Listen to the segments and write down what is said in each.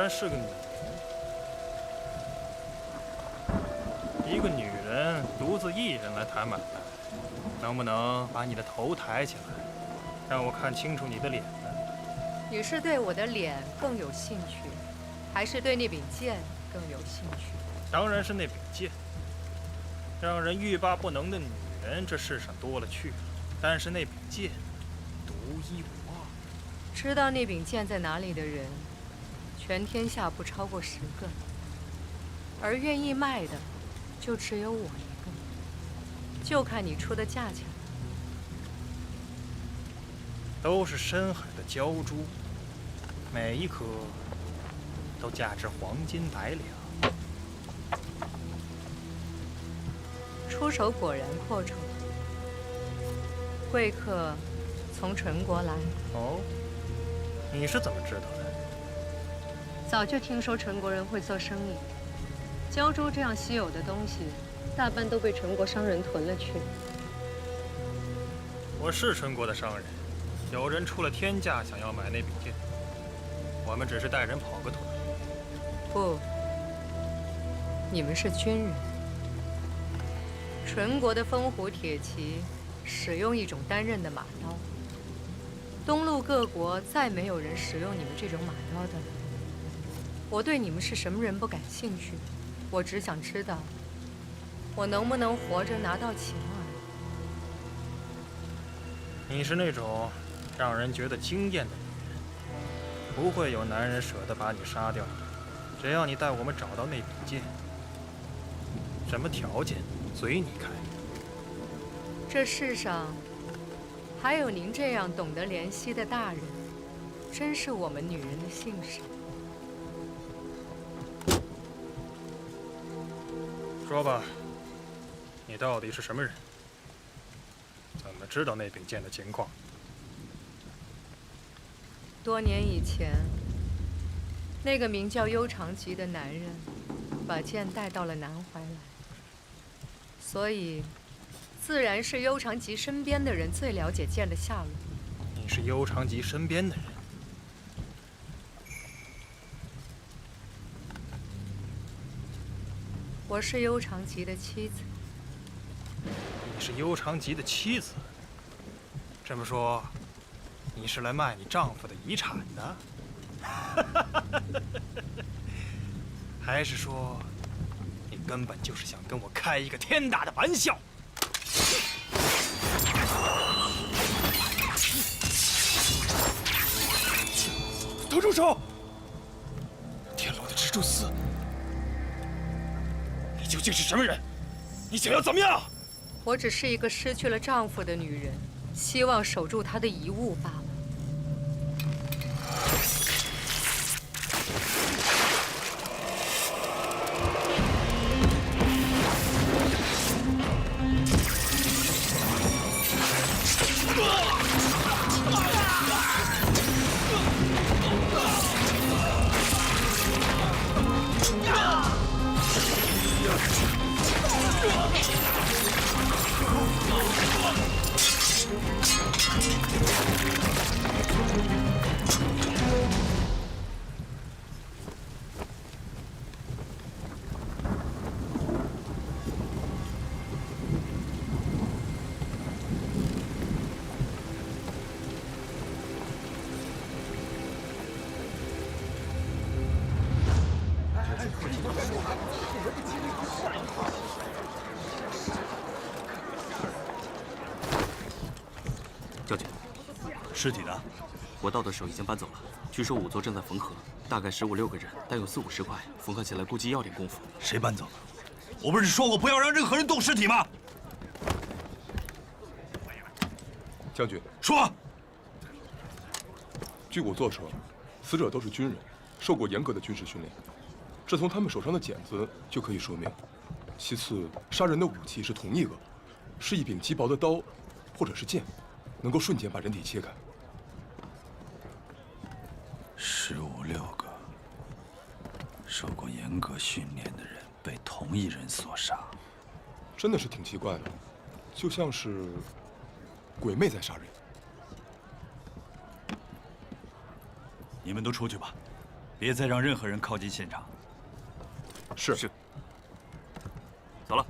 然是个女人，一个女人独自一人来谈买卖，能不能把你的头抬起来，让我看清楚你的脸呢？你是对我的脸更有兴趣，还是对那柄剑更有兴趣？当然是那柄剑。让人欲罢不能的女人，这世上多了去了，但是那柄剑独一无二。知道那柄剑在哪里的人，全天下不超过10个，而愿意卖的，就只有我一个。就看你出的价钱。都是深海的鲛珠，每一颗都价值黄金100两。出手果然阔绰。贵客从陈国来。哦，你是怎么知道的？早就听说陈国人会做生意，鲛珠这样稀有的东西，大半都被陈国商人囤了去。我是陈国的商人，有人出了天价想要买那柄剑，我们只是带人跑个腿。不，你们是军人。纯国的风虎铁骑使用一种单刃的马刀，东陆各国再没有人使用你们这种马刀的了。我对你们是什么人不感兴趣，我只想知道，我能不能活着拿到钱而已。你是那种让人觉得惊艳的女人，不会有男人舍得把你杀掉的，只要你带我们找到那柄剑。什么条件随你开。这世上还有您这样懂得怜惜的大人，真是我们女人的幸事。说吧，你到底是什么人？怎么知道那柄剑的情况？多年以前，那个名叫幽长吉的男人，把剑带到了南怀来，所以，自然是幽长吉身边的人最了解剑的下落。你是幽长吉身边的人？我是幽长吉的妻子。你是幽长吉的妻子？这么说，你是来卖你丈夫的遗产的？还是说，你根本就是想跟我开一个天大的玩笑？都住手！天龙的蜘蛛丝，你究竟是什么人？你想要怎么样？我只是一个失去了丈夫的女人，希望守住她的遗物罢了。将军，尸体呢？我到的时候已经搬走了。据说仵作正在缝合，大概15、16个人，但有40、50块，缝合起来估计要点功夫。谁搬走了？我不是说过不要让任何人动尸体吗？将军，说。据仵作说，死者都是军人，受过严格的军事训练，这从他们手上的茧子就可以说明。其次，杀人的武器是同一个，是一柄极薄的刀，或者是剑，能够瞬间把人体切开。15、16个受过严格训练的人被同一人所杀，真的是挺奇怪的，就像是鬼魅在杀人。你们都出去吧，别再让任何人靠近现场。是。走了。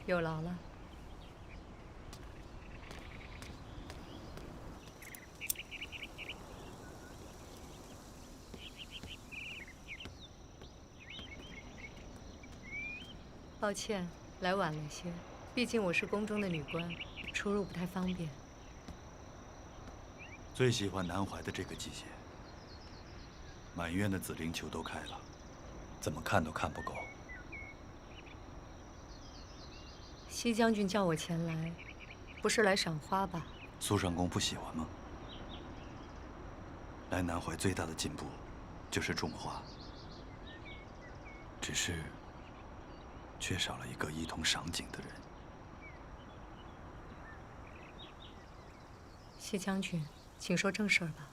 有劳了。抱歉，来晚了些。毕竟我是宫中的女官，出入不太方便。最喜欢南怀的这个季节，满院的紫菱球都开了，怎么看都看不够。西将军叫我前来，不是来赏花吧？苏上公不喜欢吗？来南怀最大的进步，就是种花，只是缺少了一个一同赏景的人。西将军，请说正事儿吧。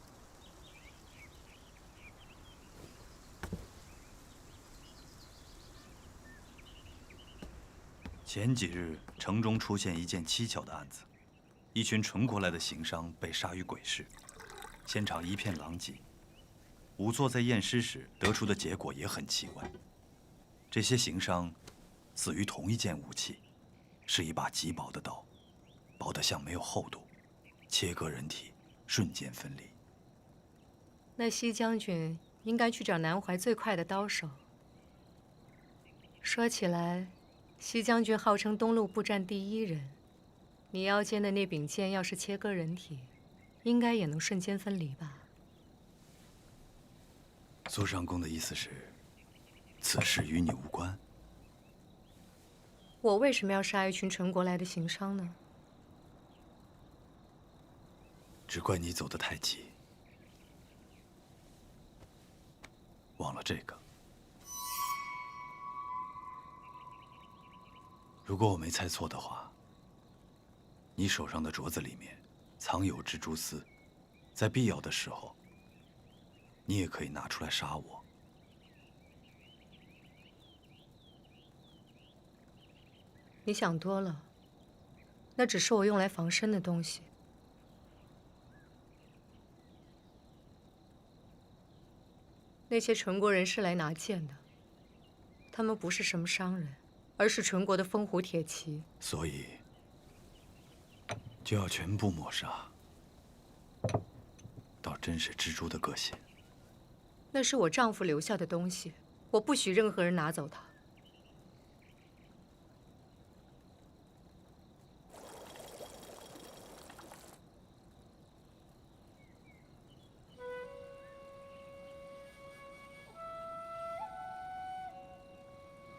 前几日，城中出现一件蹊跷的案子，一群纯国来的行商被杀于鬼市，现场一片狼藉。仵作在验尸时得出的结果也很奇怪，这些行商死于同一件武器，是一把极薄的刀，薄得像没有厚度，切割人体，瞬间分离。那西将军应该去找南怀最快的刀手。说起来，西将军号称东路步战第一人，你腰间的那柄剑要是切割人体，应该也能瞬间分离吧？苏上公的意思是，此事与你无关？我为什么要杀一群陈国来的行商呢？只怪你走得太急，忘了这个。如果我没猜错的话，你手上的镯子里面藏有蜘蛛丝，在必要的时候，你也可以拿出来杀我。你想多了，那只是我用来防身的东西。那些陈国人是来拿剑的，他们不是什么商人，而是陈国的风虎铁骑。所以就要全部抹杀，到真是蜘蛛的个性。那是我丈夫留下的东西，我不许任何人拿走它。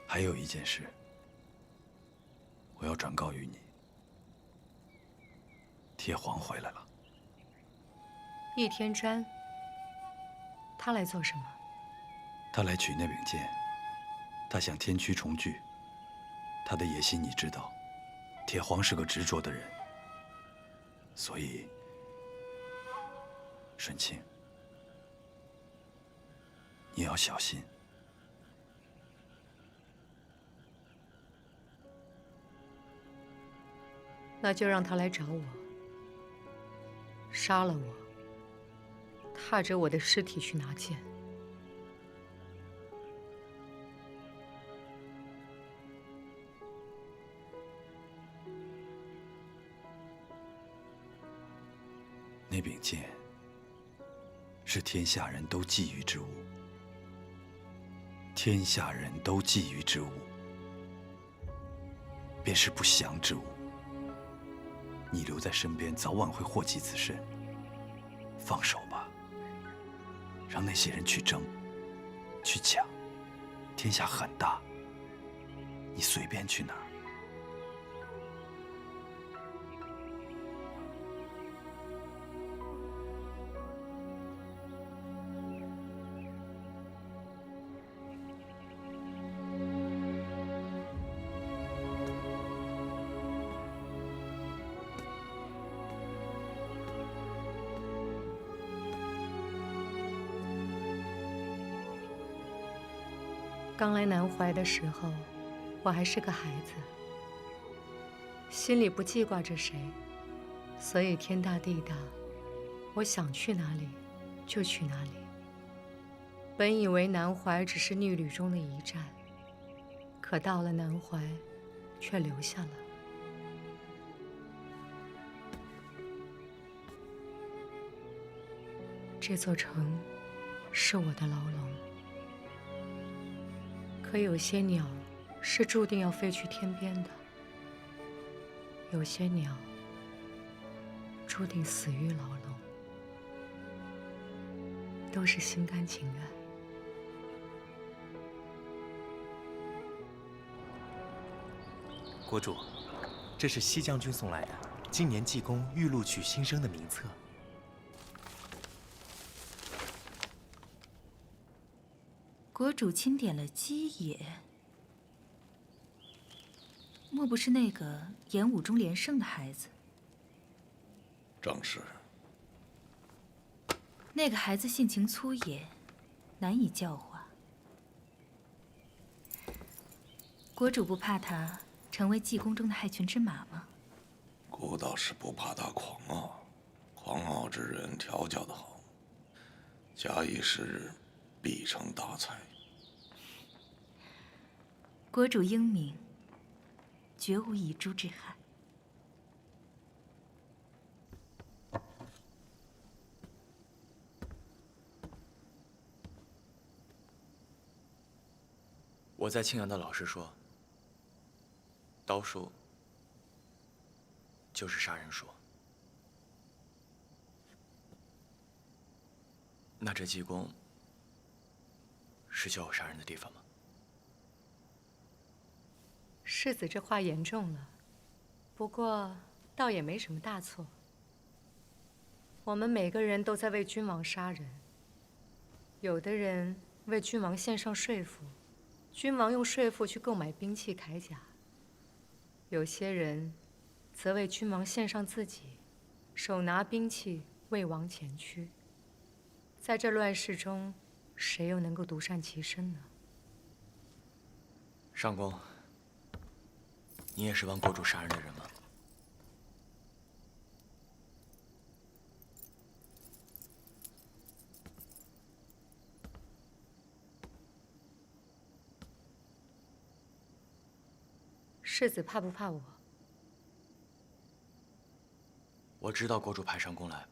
还有一件事，我要转告于你。铁皇回来了。易天瞻，他来做什么？他来取那柄剑，他想天驱重聚。他的野心你知道，铁皇是个执着的人，所以，顺清，你要小心。那就让他来找我，杀了我，踏着我的尸体去拿剑。那柄剑是天下人都觊觎之物，天下人都觊觎之物，便是不祥之物。你留在身边，早晚会祸及自身。放手吧，让那些人去争，去抢。天下很大，你随便去哪儿，刚来南怀的时候，我还是个孩子，心里不记挂着谁，所以天大地大，我想去哪里就去哪里。本以为南怀只是逆旅中的一站，可到了南怀，却留下了。这座城是我的牢笼，可有些鸟是注定要飞去天边的，有些鸟注定死于牢笼，都是心甘情愿。国主，这是西将军送来的今年济公玉录取新生的名册。国主钦点了姬野，莫不是那个演武中连胜的孩子？正是。那个孩子性情粗野，难以教化。国主不怕他成为济公中的害群之马吗？孤倒是不怕他狂傲，狂傲之人调教得好，假以时日，必成大才。国主英明，绝无遗珠之憾。我在庆阳的老师说，刀术就是杀人术。那这济公是教我杀人的地方吗？世子这话严重了，不过倒也没什么大错。我们每个人都在为君王杀人，有的人为君王献上税赋，君王用税赋去购买兵器铠甲；有些人则为君王献上自己，手拿兵器为王前驱。在这乱世中，谁又能够独善其身呢？上公，你也是帮国主杀人的人吗？世子怕不怕我？我知道国主派上宫来，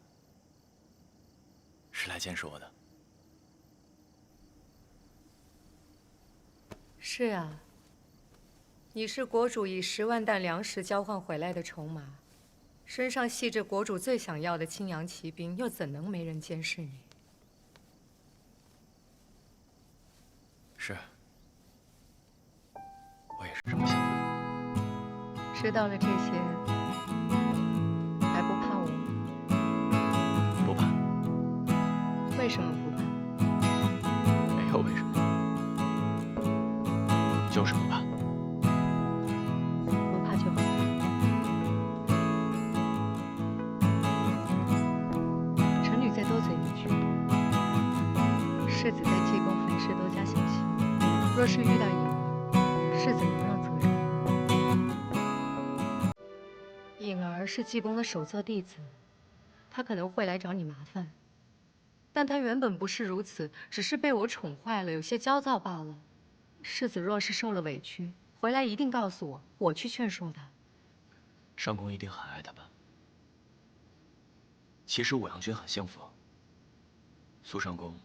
是来监视我的。是啊，你是国主以10万担粮食交换回来的筹码，身上系着国主最想要的青阳骑兵，又怎能没人监视你？是，我也是这么想的。知道了这些，还不怕我？不怕，为什么不怕？没有为什么，就是不怕。不怕就好。臣女再多嘴一句，世子在济公凡事多加小心，若是遇到隐儿，世子能让责任。颖儿是济公的首座弟子，他可能会来找你麻烦，但他原本不是如此，只是被我宠坏了，有些焦躁罢了。世子若是受了委屈，回来一定告诉我，我去劝说他。上公一定很爱他吧？其实武阳君很幸福，苏上公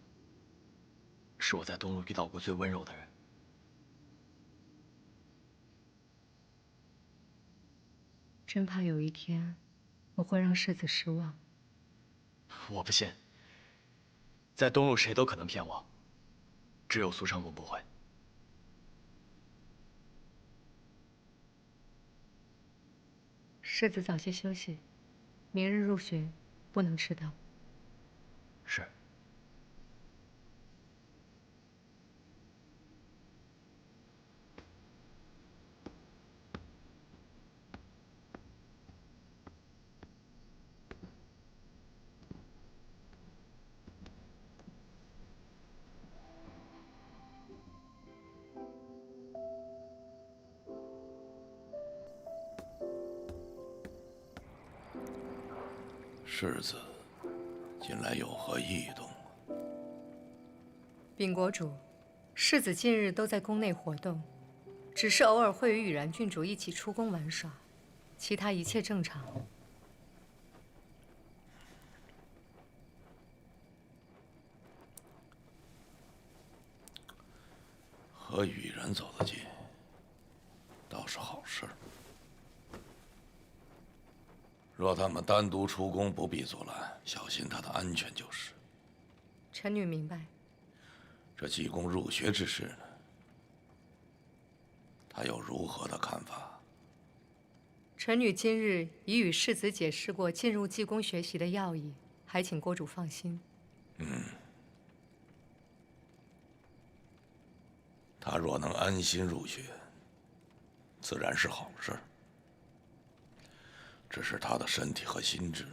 是我在东路遇到过最温柔的人。真怕有一天，我会让世子失望。我不信，在东路谁都可能骗我，只有苏上公不会。世子早些休息，明日入学，不能迟到。是。世子近来有何异动？禀国主，世子近日都在宫内活动，只是偶尔会与羽然郡主一起出宫玩耍，其他一切正常。和羽然走得近，倒是好事。若他们单独出宫，不必阻拦，小心他的安全就是。臣女明白。这济公入学之事呢？他有如何的看法？臣女今日已与世子解释过进入济公学习的要义，还请国主放心。他若能安心入学，自然是好事。只是他的身体和心智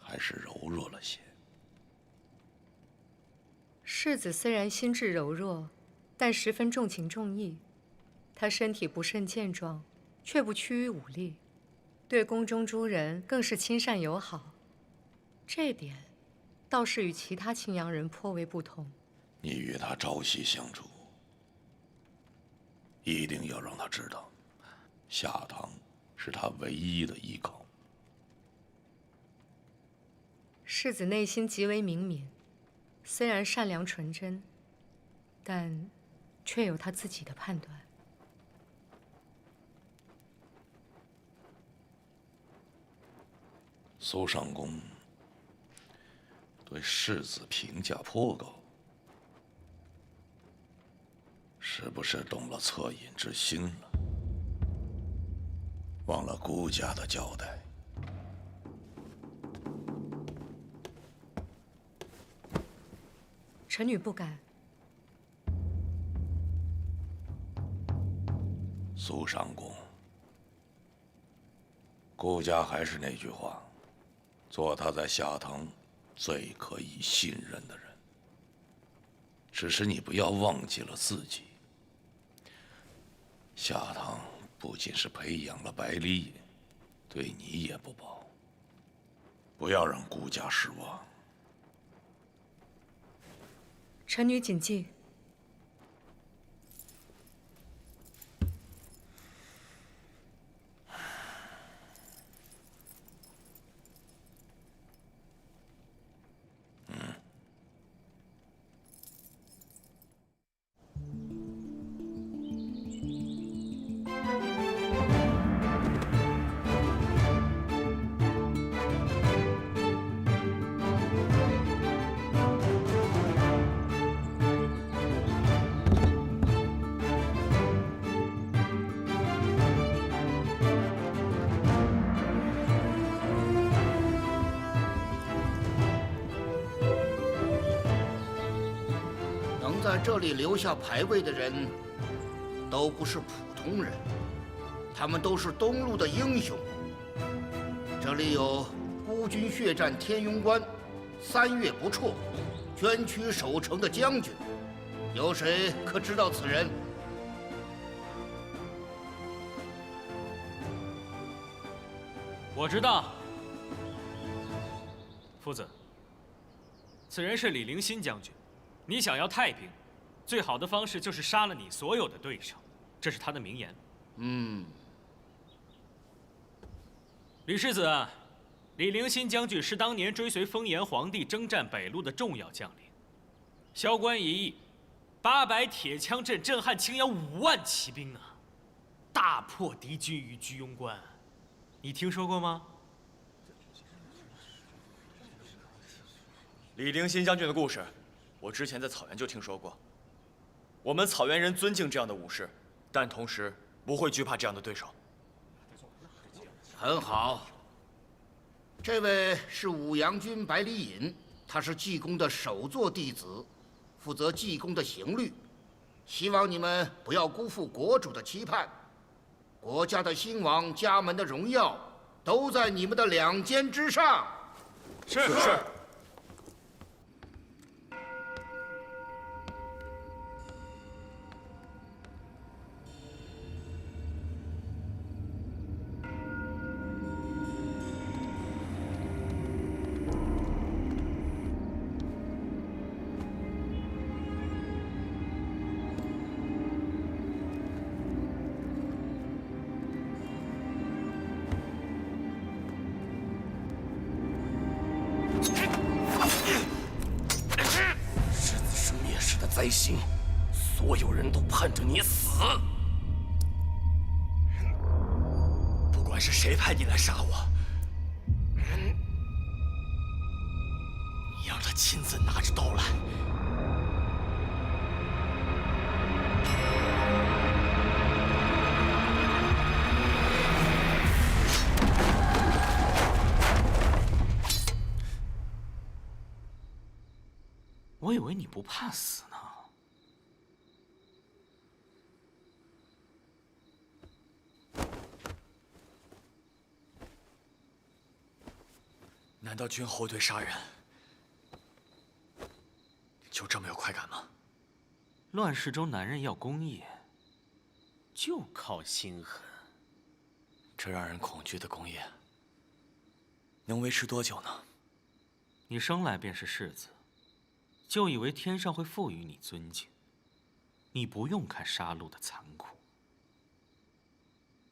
还是柔弱了些。世子虽然心智柔弱，但十分重情重义。他身体不甚健壮，却不屈于武力，对宫中诸人更是亲善友好。这点倒是与其他青阳人颇为不同。你与他朝夕相处，一定要让他知道，夏堂是他唯一的依靠。世子内心极为明敏，虽然善良纯真，但却有他自己的判断。苏上公对世子评价颇高，是不是动了恻隐之心了？忘了孤家的交代。臣女不敢。苏上公，顾家还是那句话，做他在夏堂最可以信任的人。只是你不要忘记了自己。夏堂不仅是培养了白离隐，对你也不薄。不要让顾家失望。臣女谨记。在这里留下牌位的人，都不是普通人，他们都是东路的英雄。这里有孤军血战天庸关，3月不辍，捐躯守城的将军，有谁可知道此人？我知道，夫子，此人是李陵新将军。你想要太平，最好的方式就是杀了你所有的对手，这是他的名言。李世子，李陵新将军是当年追随风炎皇帝征战北路的重要将领，萧关一役，800铁枪阵震撼青阳5万骑兵啊，大破敌军于居庸关，你听说过吗？李陵新将军的故事，我之前在草原就听说过。我们草原人尊敬这样的武士，但同时不会惧怕这样的对手。很好，这位是武阳君白离隐，他是济公的首座弟子，负责济公的刑律。希望你们不要辜负国主的期盼，国家的兴亡、家门的荣耀，都在你们的2肩之上。是。灾星，所有人都盼着你死。不管是谁派你来杀我，你让他亲自拿着刀来。我以为你不怕死呢。难道君侯对杀人就这么有快感吗？乱世中，男人要功业，就靠心狠。这让人恐惧的功业，能维持多久呢？你生来便是世子，就以为天上会赋予你尊敬，你不用看杀戮的残酷。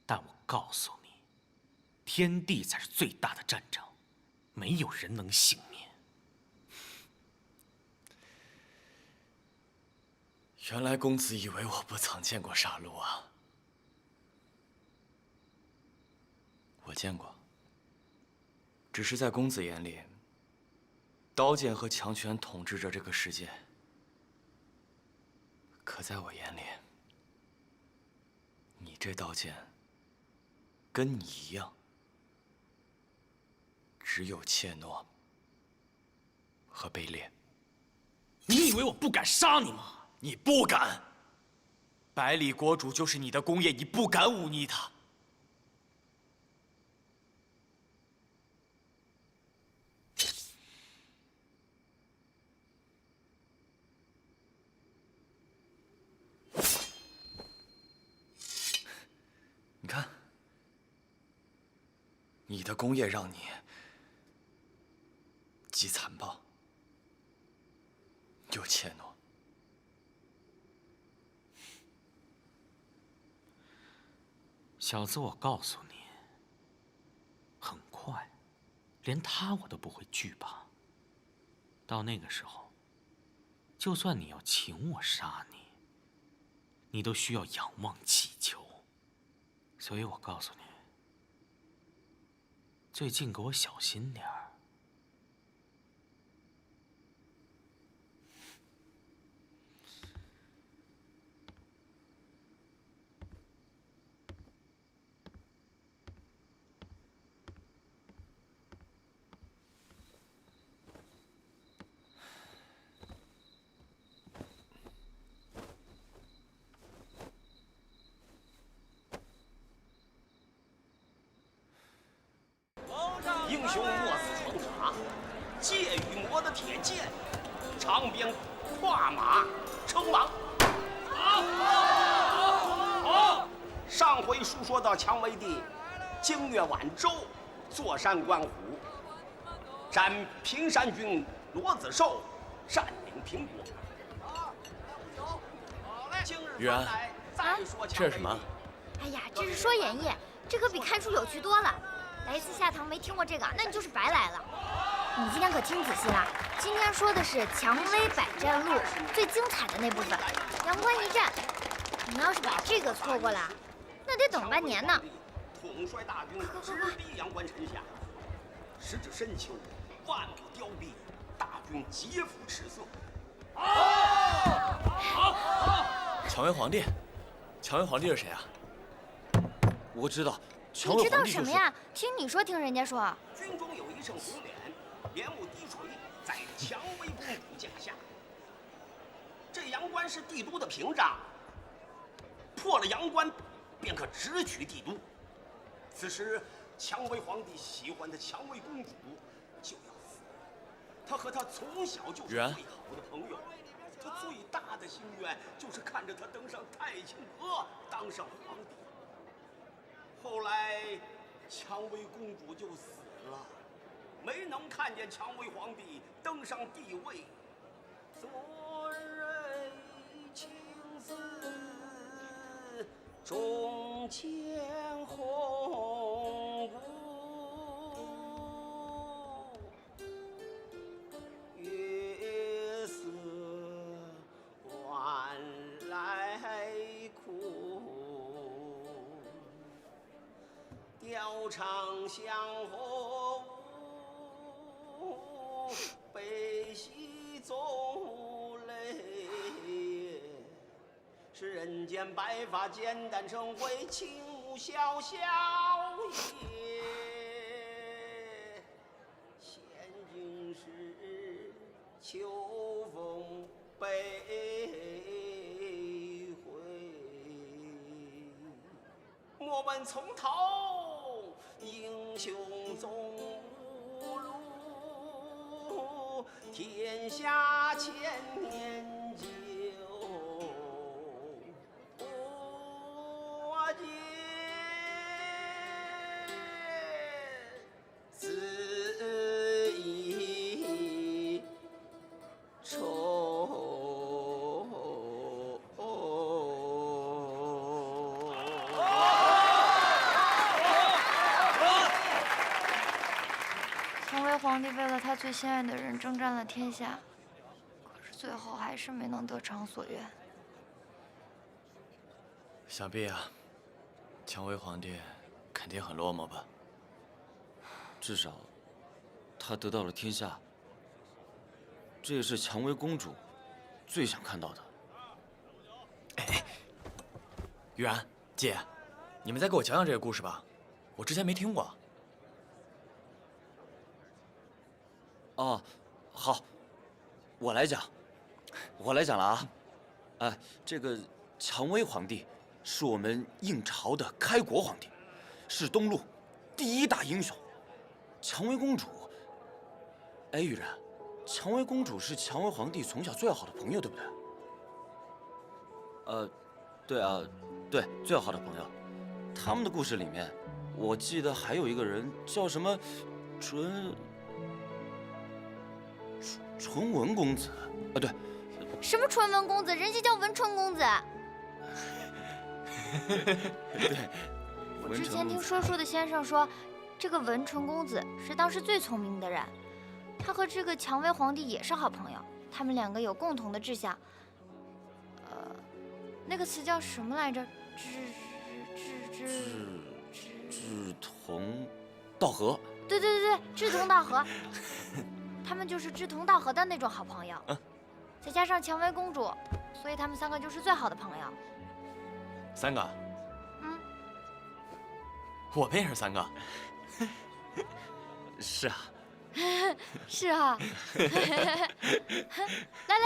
但我告诉你，天地才是最大的战场，没有人能幸免。原来公子以为我不曾见过杀戮啊！我见过，只是在公子眼里，刀剑和强权统治着这个世界。可在我眼里，你这刀剑跟你一样，只有怯懦和卑劣。你以为我不敢杀你吗？你不敢！百里国主就是你的功业，你不敢忤逆他。你看，你的功业让你既残暴又怯懦。小子，我告诉你，很快，连他我都不会惧怕。到那个时候，就算你要请我杀你，你都需要仰望祈求。所以我告诉你，最近给我小心点儿。英雄莫死闯塔，借羽魔的铁剑，长鞭跨马称王。好，上回述说到蔷薇帝经越晚舟，坐山观虎，斩平山君罗子寿，占领平国。雨然，这是什么？哎呀，这是说演义，这可比看书有趣多了。来一次下堂没听过这个，那你就是白来了。你今天可听仔细了，今天说的是《蔷薇百战录》最精彩的那部分——阳关一战。你要是把这个错过了，那得等半年呢。统帅大军直逼阳关城下，时至深秋，万物凋敝，大军皆服赤色。蔷薇皇帝，蔷薇皇帝是谁啊？我知道。你知道什么呀？听你说，听人家说。军中有一乘红脸，帘幕低垂，在蔷薇公主驾下。这阳关是帝都的屏障，破了阳关，便可直取帝都。此时，蔷薇皇帝喜欢的蔷薇公主就要死了。他和她从小就是最好的朋友。他最大的心愿就是看着她登上太清河，当上皇帝。后来，蔷薇公主就死了，没能看见蔷薇皇帝登上帝位。昨日青丝中见红姑，月色流长相和无，悲喜总无泪。是人间白发简单成灰，轻舞潇潇也。现今是秋风悲回，莫问从头，英雄总无路，天下千年久不见，自意愁。蔷薇皇帝为了他最心爱的人征战了天下，可是最后还是没能得偿所愿。想必啊，蔷薇皇帝肯定很落寞吧？至少，他得到了天下，这也是蔷薇公主最想看到的。玉然姐，你们再给我讲讲这个故事吧，我之前没听过。哦，好，我来讲了啊！哎，这个蔷薇皇帝是我们应朝的开国皇帝，是东路第一大英雄。蔷薇公主，哎，玉然，蔷薇公主是蔷薇皇帝从小最好的朋友，对不对？对啊，对，最好的朋友。他们的故事里面，我记得还有一个人叫什么纯文公子，对，什么纯文公子？人家叫文成公子。对，我之前听说书的先生说，这个文成公子是当时最聪明的人，他和这个蔷薇皇帝也是好朋友，他们两个有共同的志向。那个词叫什么来着？志同道合。对，志同道合。他们就是志同道合的那种好朋友。再加上蔷薇公主，所以他们三个就是最好的朋友。三个？我们也是三个。是啊。是啊。来，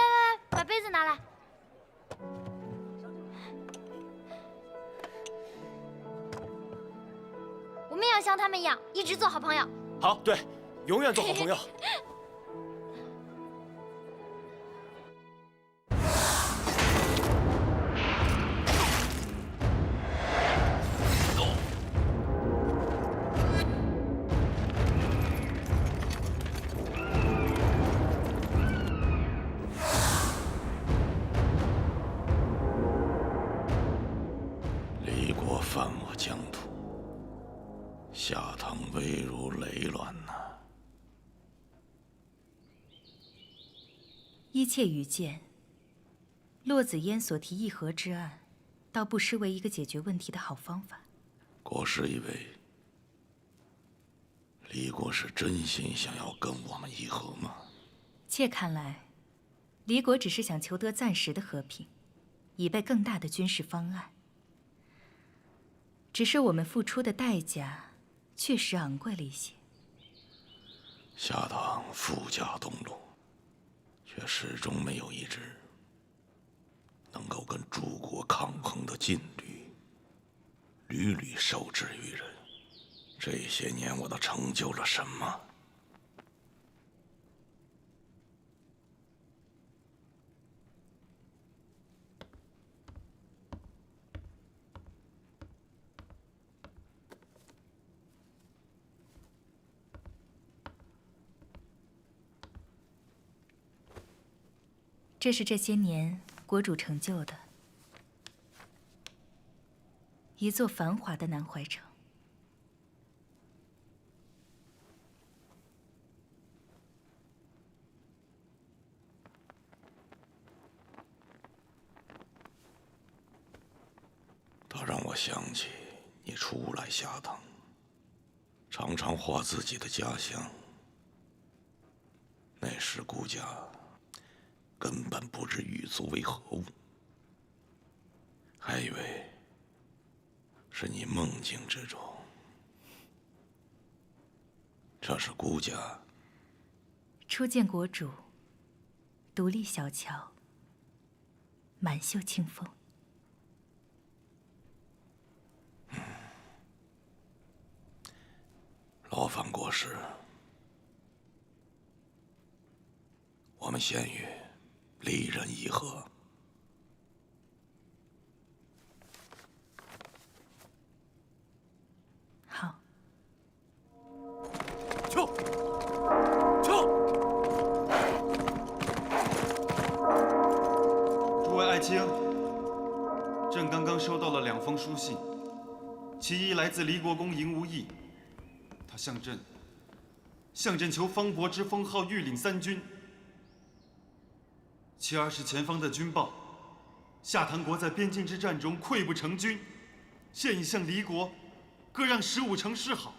把杯子拿来。我们也要像他们一样，一直做好朋友。好，对，永远做好朋友。李国犯我疆土，下堂危如累卵呐！依妾愚见，骆子嫣所提议和之案，倒不失为一个解决问题的好方法。国师以为李国是真心想要跟我们议和吗？妾看来，李国只是想求得暂时的和平，以备更大的军事方案。只是我们付出的代价确实昂贵了一些。下堂富甲东路，却始终没有一支能够跟诸国抗衡的劲旅，屡屡受制于人。这些年我都成就了什么？这是这些年国主成就的一座繁华的南怀城。它让我想起你初来下堂，常常画自己的家乡。那时顾家根本不知狱卒为何物，还以为是你梦境之中。这是顾家初见国主，独立小桥，满袖清风。老范过世，我们县狱离人议和。好。撤！诸位爱卿，朕刚刚收到了2封书信，其一来自离国公赢无益。他向朕求方伯之封号御领3军。其二是前方的军报，夏唐国在边境之战中溃不成军，现已向离国各让15城示好。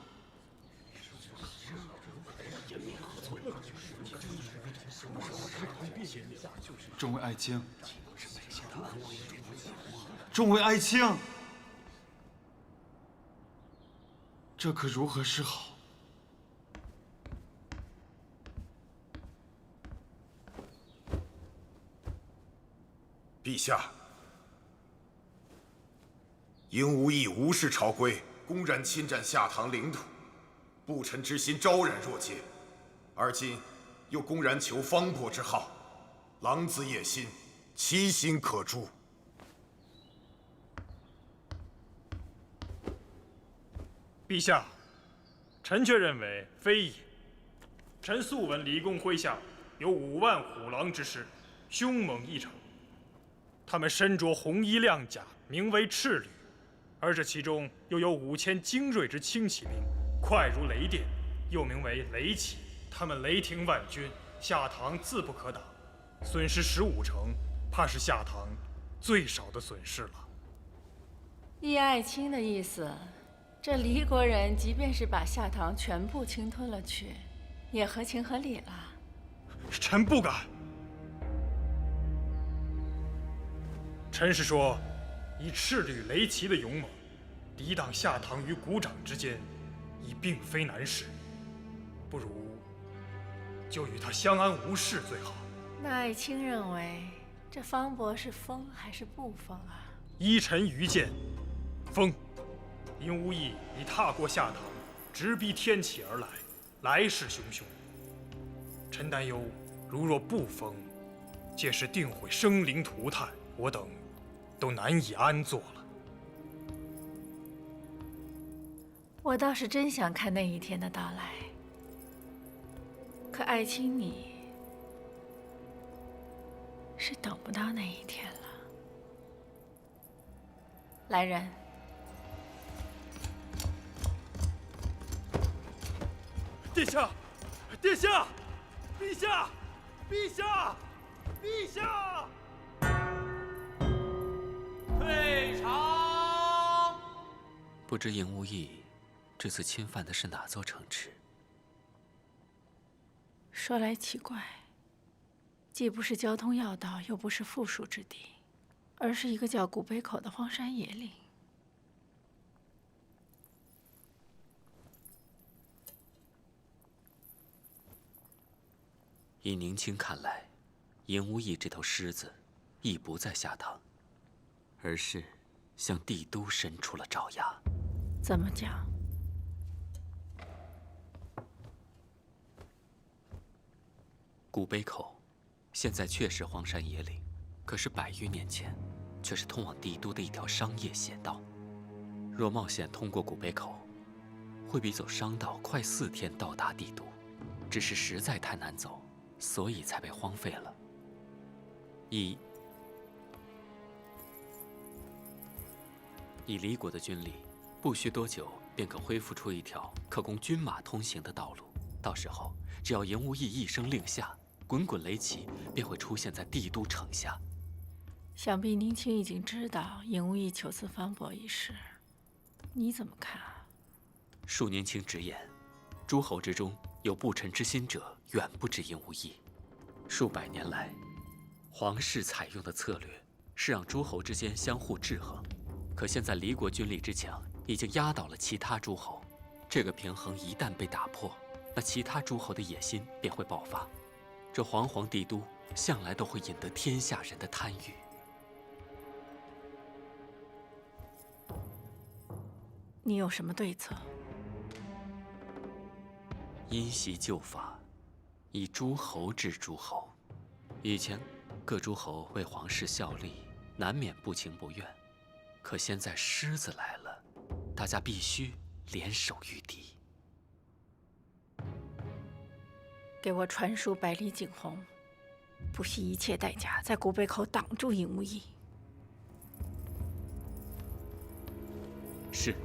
众位爱卿，这可如何是好？陛下，赢无益无视朝规，公然侵占夏唐领土，不臣之心昭然若揭，而今又公然求方伯之号，狼子野心，其心可诛。陛下，臣却认为非也。臣素闻离公麾下有5万虎狼之师，凶猛异常。他们身着红衣亮甲，名为赤旅，而这其中又有5000精锐之轻骑兵，快如雷电，又名为雷骑。他们雷霆万钧，夏唐自不可挡。损失15城，怕是夏唐最少的损失了。依爱卿的意思，这离国人即便是把夏唐全部侵吞了去，也合情合理了。臣不敢。臣是说，以赤旅雷骑的勇猛，抵挡夏唐于股掌之间，已并非难事。不如就与他相安无事最好。那爱卿认为，这方伯是封还是不封啊？依臣愚见，封。因无益已踏过夏唐，直逼天启而来，来势汹汹。臣担忧，如若不封，届时定会生灵涂炭，我等都难以安坐了。我倒是真想看那一天的到来，可爱卿你是等不到那一天了。来人！殿下，殿下，陛下，陛下，陛下！退朝！不知赢无益这次侵犯的是哪座城池？说来奇怪，既不是交通要道，又不是富庶之地，而是一个叫古北口的荒山野岭。以宁卿看来，赢无益这头狮子已不在夏唐，而是向帝都伸出了爪牙。怎么讲？古北口现在确是荒山野岭，可是100余年前，却是通往帝都的一条商业险道。若冒险通过古北口，会比走商道快4天到达帝都，只是实在太难走，所以才被荒废了。以离国的军力，不需多久便可恢复出一条可供军马通行的道路。到时候，只要赢无益一声令下，滚滚雷旗便会出现在帝都城下。想必宁卿已经知道赢无益求刺方伯一事，你怎么看啊？恕宁卿直言，诸侯之中有不臣之心者，远不止赢无益。数百年来，皇室采用的策略是让诸侯之间相互制衡，可现在离国军力之强已经压倒了其他诸侯，这个平衡一旦被打破，那其他诸侯的野心便会爆发。这煌煌帝都向来都会引得天下人的贪欲。你有什么对策？因袭旧法，以诸侯治诸侯。以前各诸侯为皇室效力，难免不情不愿。可现在狮子来了，大家必须联手御敌。给我传书百里景洪，不惜一切代价在古北口挡住尹无益。是。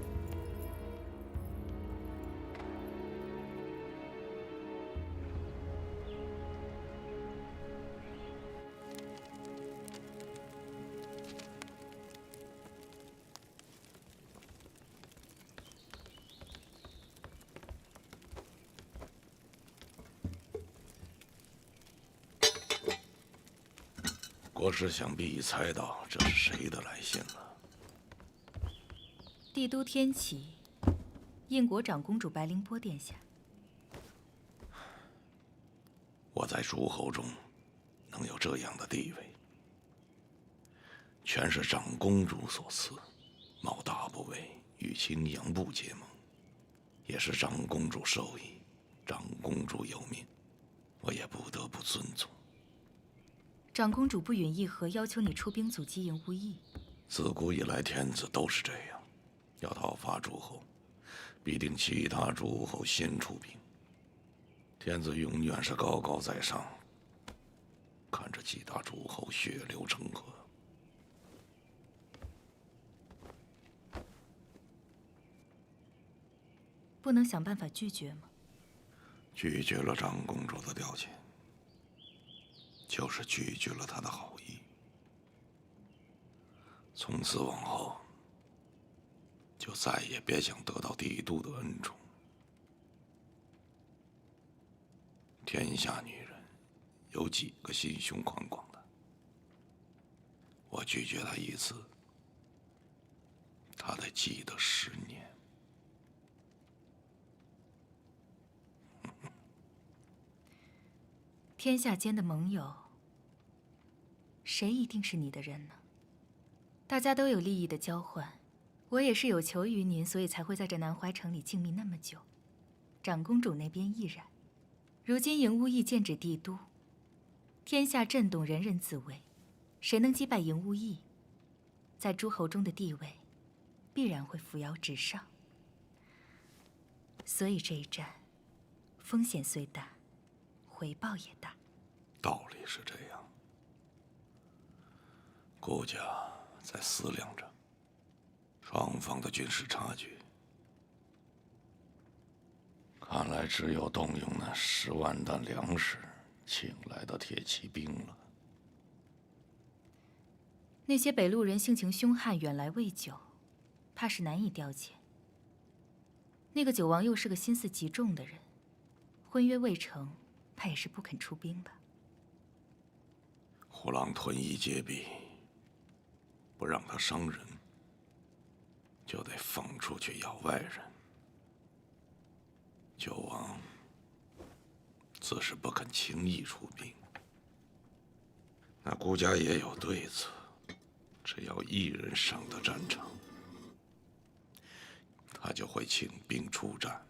国师想必已猜到这是谁的来信了。帝都天启，印国长公主白凌波殿下。我在诸侯中能有这样的地位，全是长公主所赐。冒大不韪与青阳部结盟，也是长公主授意。长公主有命，我也不得不遵从。长公主不允议和要求你出兵阻击赢无益。自古以来，天子都是这样，要讨伐诸侯，必定其他诸侯先出兵。天子永远是高高在上，看着其他诸侯血流成河。不能想办法拒绝吗？拒绝了长公主的调遣，就是拒绝了她的好意。从此往后，就再也别想得到帝都的恩宠。天下女人，有几个心胸宽广的？我拒绝她一次，她得记得10年。天下间的盟友，谁一定是你的人呢？大家都有利益的交换，我也是有求于您，所以才会在这南怀城里静谧那么久。长公主那边亦然。如今赢无益剑指帝都，天下震动，人人自危。谁能击败赢无益，在诸侯中的地位必然会扶摇直上。所以这一战，风险虽大，回报也大。道理是这样，顾家在思量着双方的军事差距，看来只有动用那10万担粮食请来的铁骑兵了。那些北路人性情凶悍，远来未久，怕是难以调遣。那个九王又是个心思极重的人，婚约未成，怕也是不肯出兵吧。虎狼屯邑结壁，不让他伤人，就得放出去咬外人。九王自是不肯轻易出兵，那顾家也有对策，只要一人上的战场，他就会请兵出战。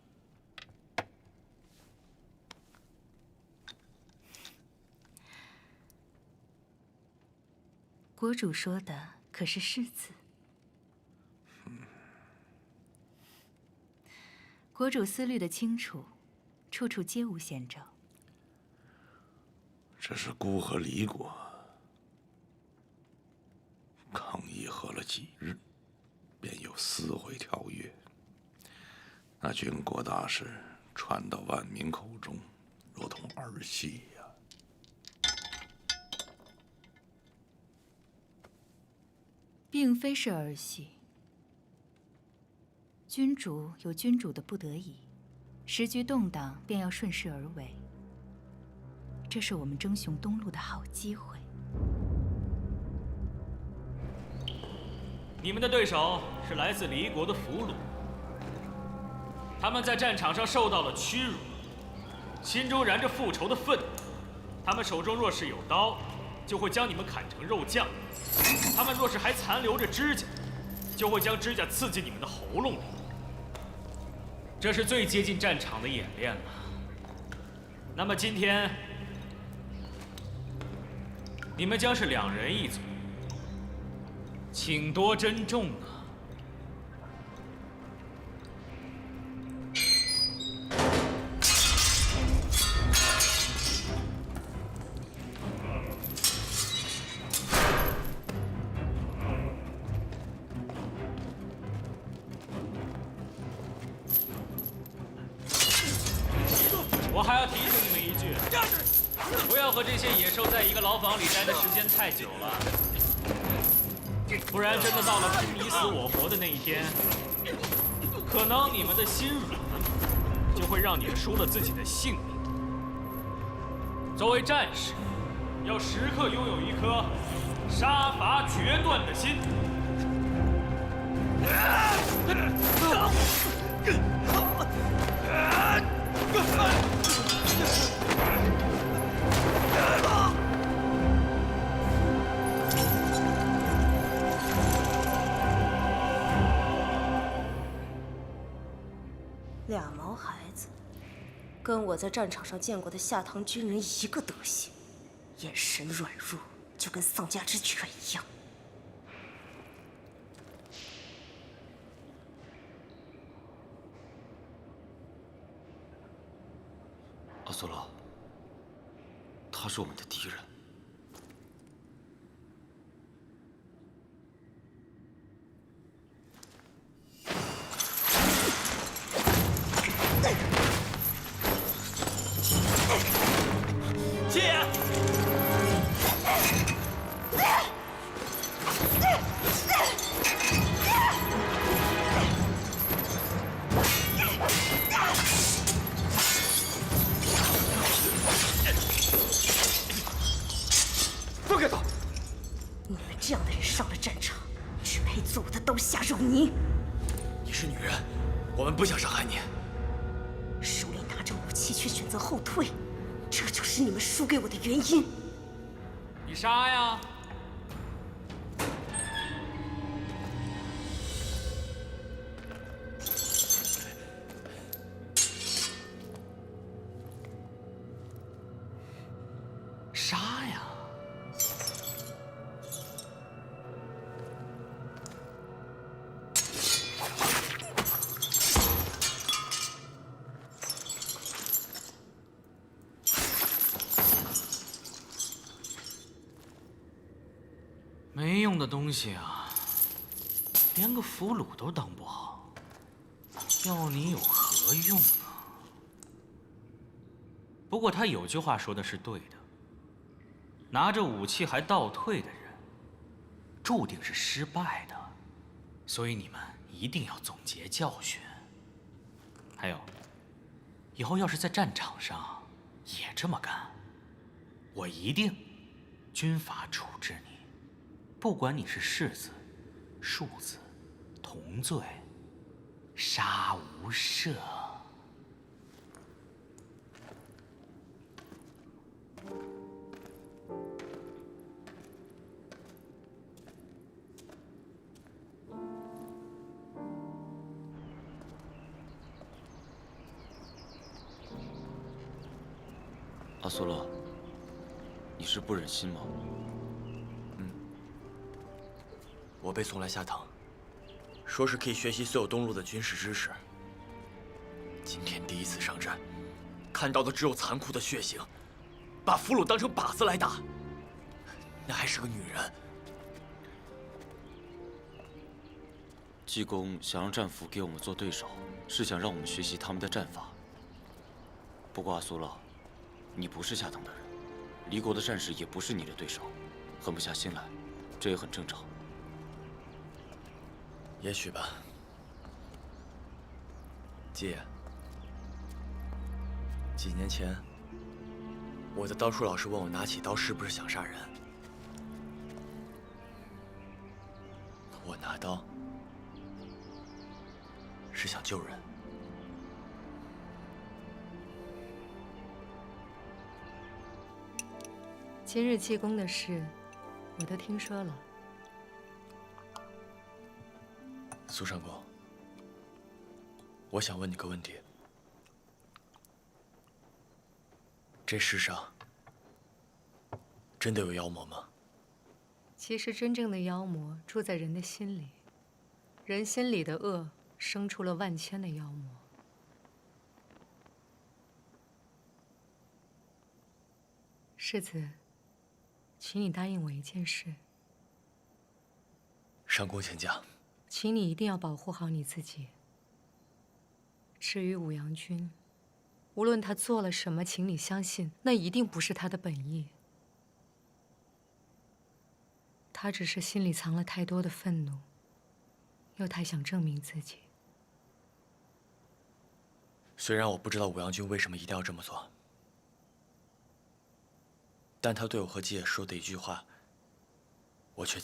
国主说的可是世子？国主思虑的清楚，处处皆无险招。这是孤和离国抗议和了几日，便有撕毁条约。那军国大事传到万民口中，如同儿戏呀。并非是儿戏。君主有君主的不得已，时局动荡，便要顺势而为。这是我们争雄东路的好机会。你们的对手是来自离国的俘虏，他们在战场上受到了屈辱，心中燃着复仇的愤怒。他们手中若是有刀，就会将你们砍成肉酱；他们若是还残留着指甲，就会将指甲刺进你们的喉咙里。这是最接近战场的演练了。那么今天，你们将是2人一组，请多珍重啊！我还要提醒你们一句，不要和这些野兽在一个牢房里待的时间太久了，不然真的到了拼你死我活的那一天，可能你们的心软，就会让你们输了自己的性命。作为战士，要时刻拥有一颗杀伐决断的心。俩毛孩子，跟我在战场上见过的下堂军人一个德行，眼神软弱，就跟丧家之犬一样。阿苏拉，他是我们的敌人。姐！放开他！你们这样的人上了战场，只配做我的刀下肉泥。你是女人，我们不想伤害你。手里拿着武器却选择后退，这就是你们输给我的原因。你杀呀！杀呀！没用的东西啊，连个俘虏都当不好，要你有何用啊？不过他有句话说的是对的，拿着武器还倒退的人，注定是失败的，所以你们一定要总结教训。还有，以后要是在战场上也这么干，我一定军法处置你。不管你是士子、庶子，同罪，杀无赦。阿苏拉，你是不忍心吗？我被送来下堂，说是可以学习所有东路的军事知识。今天第一次上战，看到的只有残酷的血腥，把俘虏当成靶子来打，那还是个女人。济公想让战俘给我们做对手，是想让我们学习他们的战法。不过阿苏拉，你不是下堂的人，离国的战士也不是你的对手，狠不下心来，这也很正常。也许吧。姐，几年前，我的刀术老师问我拿起刀是不是想杀人。我拿刀是想救人。今日济公的事，我都听说了。苏上公，我想问你个问题：这世上真的有妖魔吗？其实，真正的妖魔住在人的心里，人心里的恶生出了万千的妖魔。世子，请你答应我一件事。上公请讲。请你一定要保护好你自己。至于武阳君，无论他做了什么，请你相信，那一定不是他的本意。他只是心里藏了太多的愤怒，又太想证明自己。虽然我不知道武阳君为什么一定要这么做，但他对我和姬野说的一句话，我却……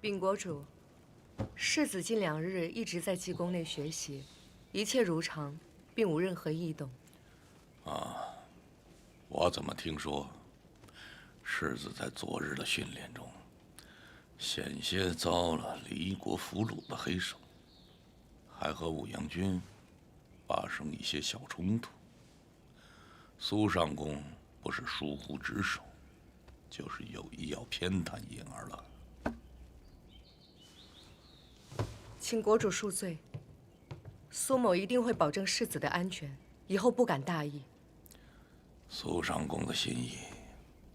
禀国主，世子近2日一直在济公内学习，一切如常，并无任何异动。我怎么听说，世子在昨日的训练中，险些遭了离国俘虏的黑手，还和武阳君发生一些小冲突。苏上公不是疏忽职守，就是有意要偏袒颖儿了。请国主恕罪，苏某一定会保证世子的安全，以后不敢大意。苏上公的心意，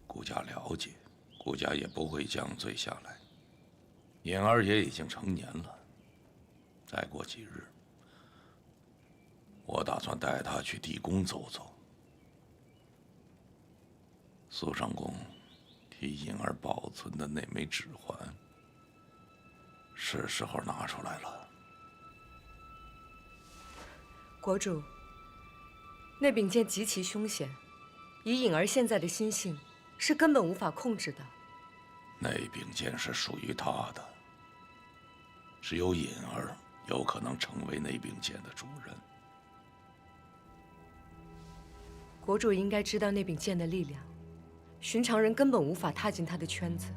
顾家了解，顾家也不会降罪下来。颖儿也已经成年了，再过几日，我打算带她去地宫走走。苏上公替颖儿保存的那枚指环，是时候拿出来了。国主，那柄剑极其凶险，以颖儿现在的心性，是根本无法控制的。那柄剑是属于她的，只有颖儿有可能成为那柄剑的主人。国主应该知道那柄剑的力量，寻常人根本无法踏进他的圈子。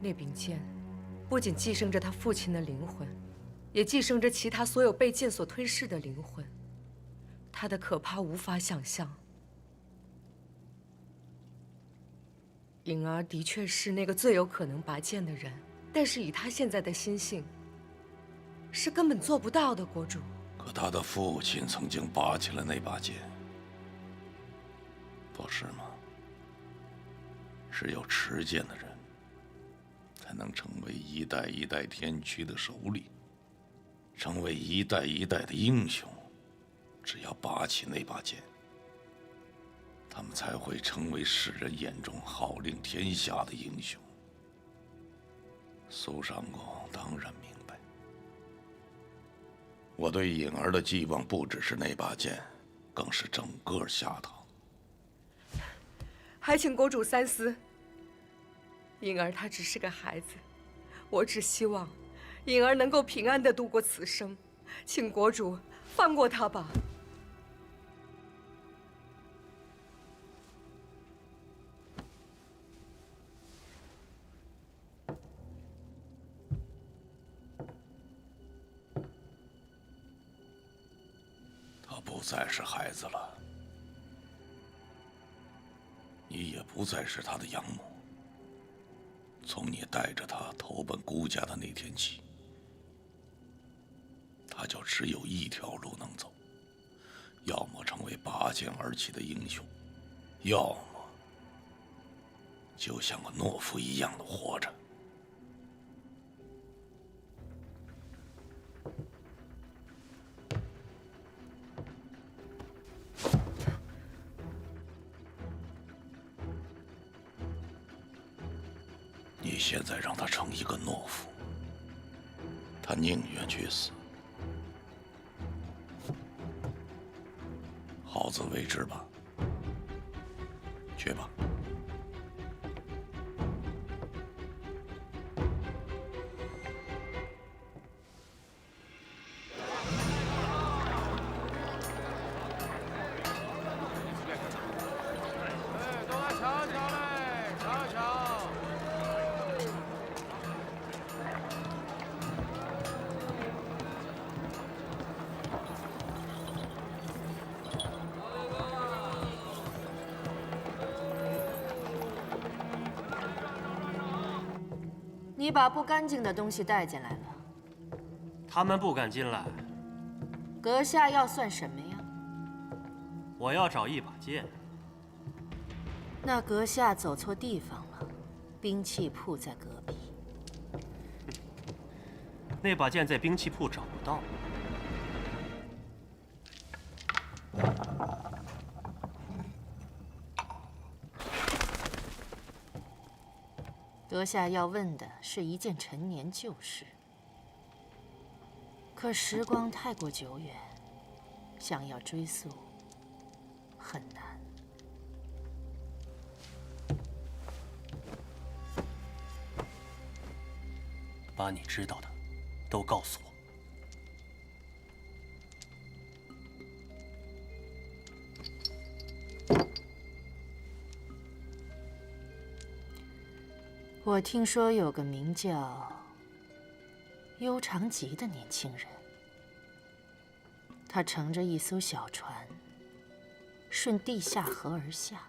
那柄剑不仅寄生着他父亲的灵魂，也寄生着其他所有被剑所吞噬的灵魂。它的可怕无法想象。颖儿的确是那个最有可能拔剑的人，但是以他现在的心性，是根本做不到的，国主。可他的父亲曾经拔起了那把剑，不是吗？只有持剑的人，才能成为一代一代天驱的首领，成为一代一代的英雄。只要拔起那把剑，他们才会成为世人眼中号令天下的英雄。苏上公当然明白，我对颖儿的寄望不只是那把剑，更是整个下堂。还请国主三思。颖儿她只是个孩子，我只希望颖儿能够平安地度过此生，请国主放过她吧。不再是孩子了，你也不再是他的养母。从你带着他投奔孤家的那天起，他就只有一条路能走，要么成为拔剑而起的英雄，要么就像个懦夫一样的活着。你现在让他成一个懦夫，他宁愿去死。好自为之吧，去吧。都来瞧瞧嘞，瞧瞧。你把不干净的东西带进来了，他们不敢进来。阁下要算什么呀？我要找一把剑。那阁下走错地方了，兵器铺在隔壁。那把剑在兵器铺找不到。阁下要问的是一件陈年旧事，可时光太过久远，想要追溯很难。把你知道的都告诉我。我听说有个名叫幽长吉的年轻人，他乘着一艘小船，顺地下河而下，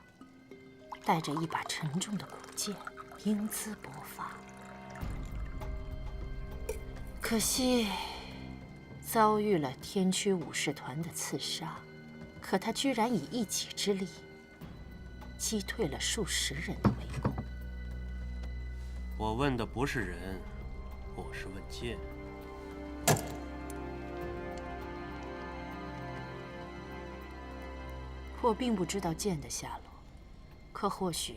带着一把沉重的古剑，英姿勃发。可惜遭遇了天驱武士团的刺杀，可他居然以一己之力击退了数十人的围攻。我问的不是人，我是问剑。我并不知道剑的下落，可或许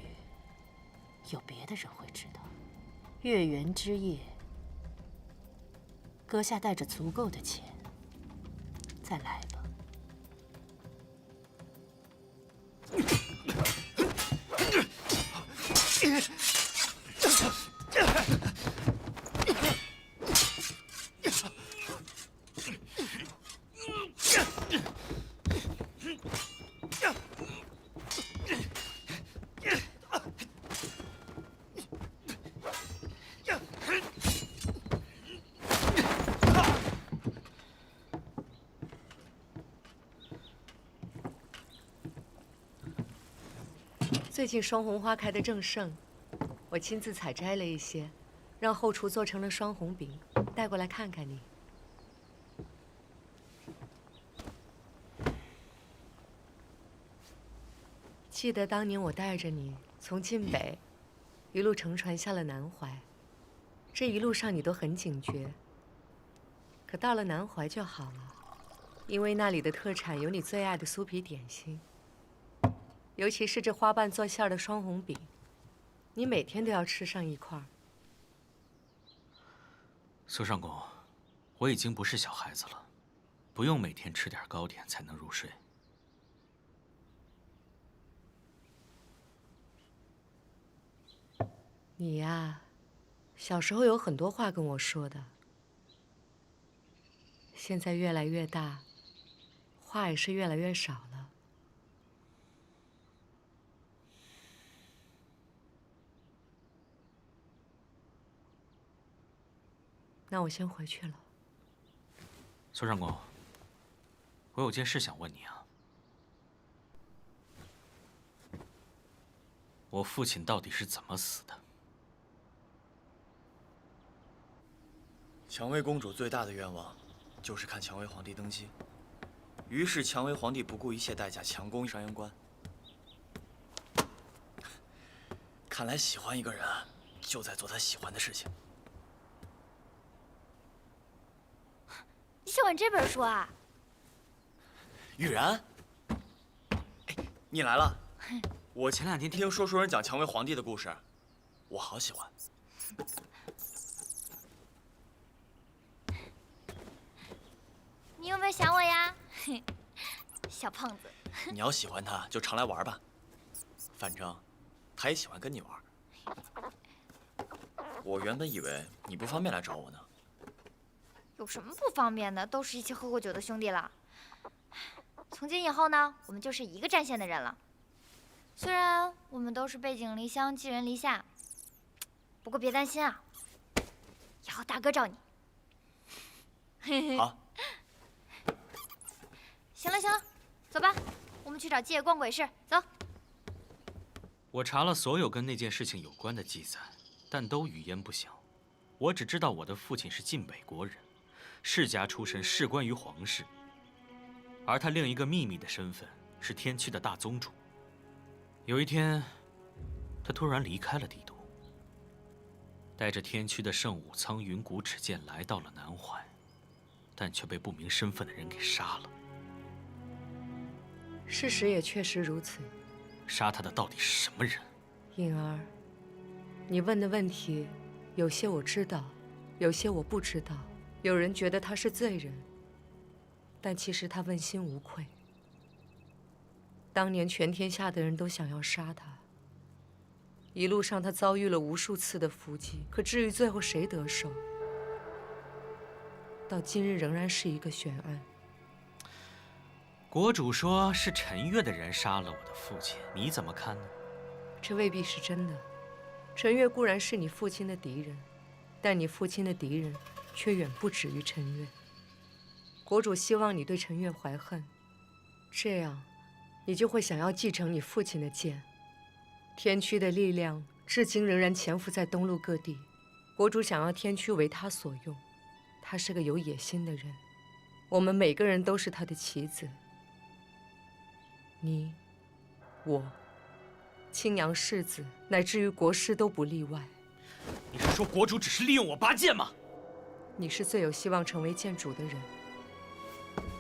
有别的人会知道。月圆之夜，阁下带着足够的钱，再来吧。最近双红花开得正盛，我亲自采摘了一些，让后厨做成了双红饼，带过来看看你。记得当年我带着你从晋北一路乘船下了南怀，这一路上你都很警觉。可到了南怀就好了，因为那里的特产有你最爱的酥皮点心。尤其是这花瓣做馅的双红饼，你每天都要吃上一块。苏上公，我已经不是小孩子了，不用每天吃点糕点才能入睡。你呀，小时候有很多话跟我说的，现在越来越大，话也是越来越少了。那我先回去了。苏上公，我有件事想问你啊，我父亲到底是怎么死的？蔷薇公主最大的愿望，就是看蔷薇皇帝登基。于是蔷薇皇帝不顾一切代价强攻山阳关。看来喜欢一个人，就在做他喜欢的事情。你喜欢这本书啊？玉然，哎，你来了。我前2天听说书人讲蔷薇皇帝的故事，我好喜欢。你有没有想我呀，小胖子？你要喜欢他，就常来玩吧。反正他也喜欢跟你玩。我原本以为你不方便来找我呢。有什么不方便的？都是一起喝过酒的兄弟了。从今以后呢，我们就是一个战线的人了。虽然我们都是背井离乡、寄人篱下，不过别担心啊，以后大哥罩你。好。行了行了，走吧，我们去找借光鬼市。走。我查了所有跟那件事情有关的记载，但都语焉不详。我只知道我的父亲是晋北国人，世家出身，仕官于皇室。而他另一个秘密的身份是天驱的大宗主。有一天，他突然离开了帝都，带着天驱的圣武苍云谷尺剑来到了南怀，但却被不明身份的人给杀了。事实也确实如此。杀他的到底是什么人？颖儿，你问的问题，有些我知道，有些我不知道。有人觉得他是罪人，但其实他问心无愧。当年全天下的人都想要杀他，一路上他遭遇了无数次的伏击，可至于最后谁得手，到今日仍然是一个悬案。国主说是陈月的人杀了我的父亲，你怎么看呢？这未必是真的。陈月固然是你父亲的敌人，但你父亲的敌人却远不止于陈月。国主希望你对陈月怀恨，这样你就会想要继承你父亲的剑。天驱的力量至今仍然潜伏在东陆各地，国主想要天驱为他所用。他是个有野心的人，我们每个人都是他的棋子。你、我、青阳世子，乃至于国师都不例外。你是说国主只是利用我拔剑吗？你是最有希望成为剑主的人。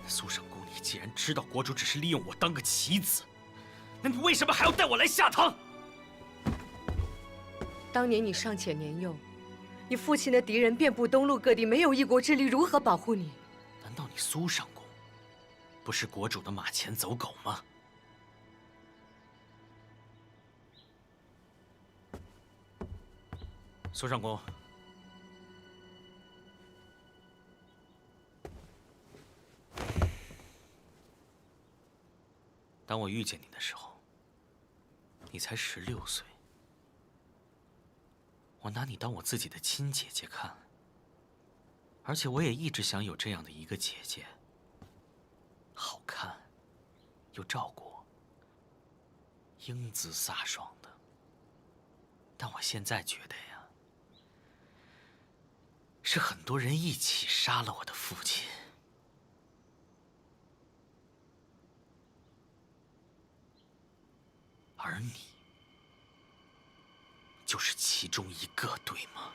苏圣公，你既然知道国主只是利用我当个棋子，那你为什么还要带我来下堂？当年你尚且年幼，你父亲的敌人遍布东陆各地，没有一国之力如何保护你？难道你苏圣公不是国主的马前走狗吗？苏上公，当我遇见你的时候，你才16岁。我拿你当我自己的亲姐姐看，而且我也一直想有这样的一个姐姐，好看，又照顾我，英姿飒爽的。但我现在觉得呀，是很多人一起杀了我的父亲，而你就是其中一个，对吗？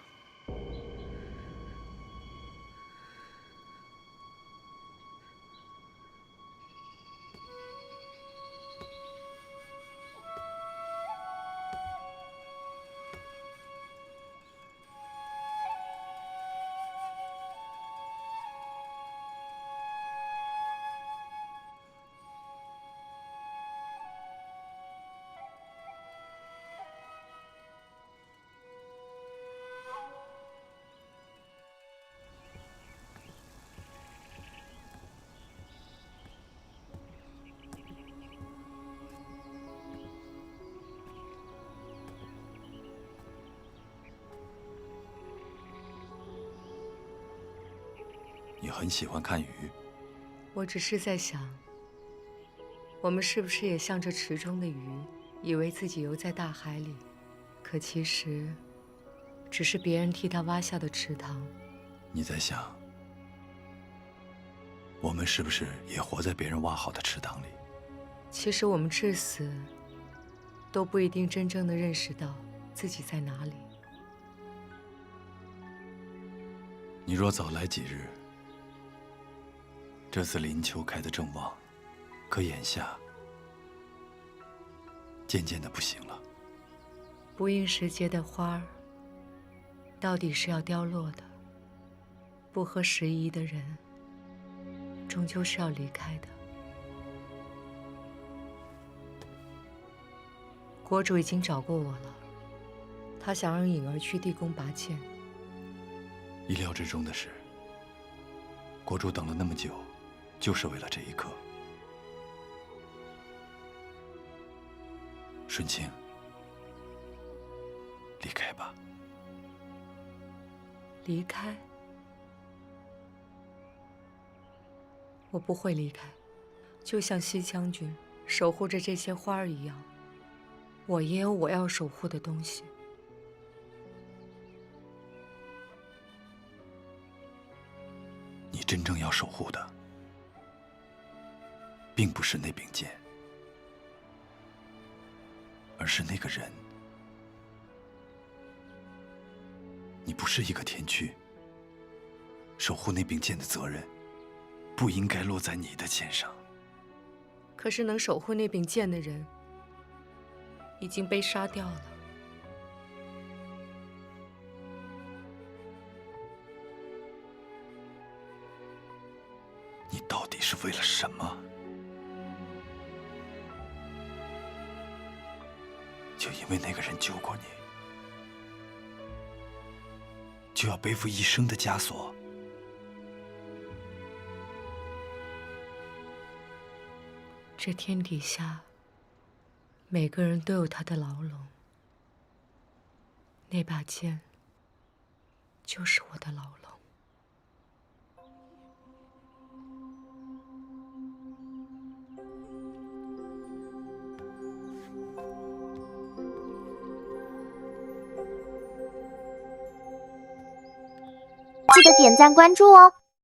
你很喜欢看鱼，我只是在想，我们是不是也像这池中的鱼，以为自己游在大海里，可其实只是别人替他挖下的池塘。你在想，我们是不是也活在别人挖好的池塘里？其实我们至死都不一定真正的认识到自己在哪里。你若早来几日，这次林秋开得正旺，可眼下渐渐的不行了。不应时节的花儿，到底是要凋落的；不合时宜的人，终究是要离开的。国主已经找过我了，他想让颖儿去地宫拔剑。意料之中的事，国主等了那么久，就是为了这一刻。顺清，离开吧。离开？我不会离开，就像西将军守护着这些花儿一样，我也有我要守护的东西。你真正要守护的，并不是那柄剑，而是那个人。你不是一个天驱，守护那柄剑的责任不应该落在你的肩上。可是能守护那柄剑的人已经被杀掉了。你到底是为了什么？就因为那个人救过你，就要背负一生的枷锁？这天底下，每个人都有他的牢笼。那把剑，就是我的牢笼。记得点赞关注哦。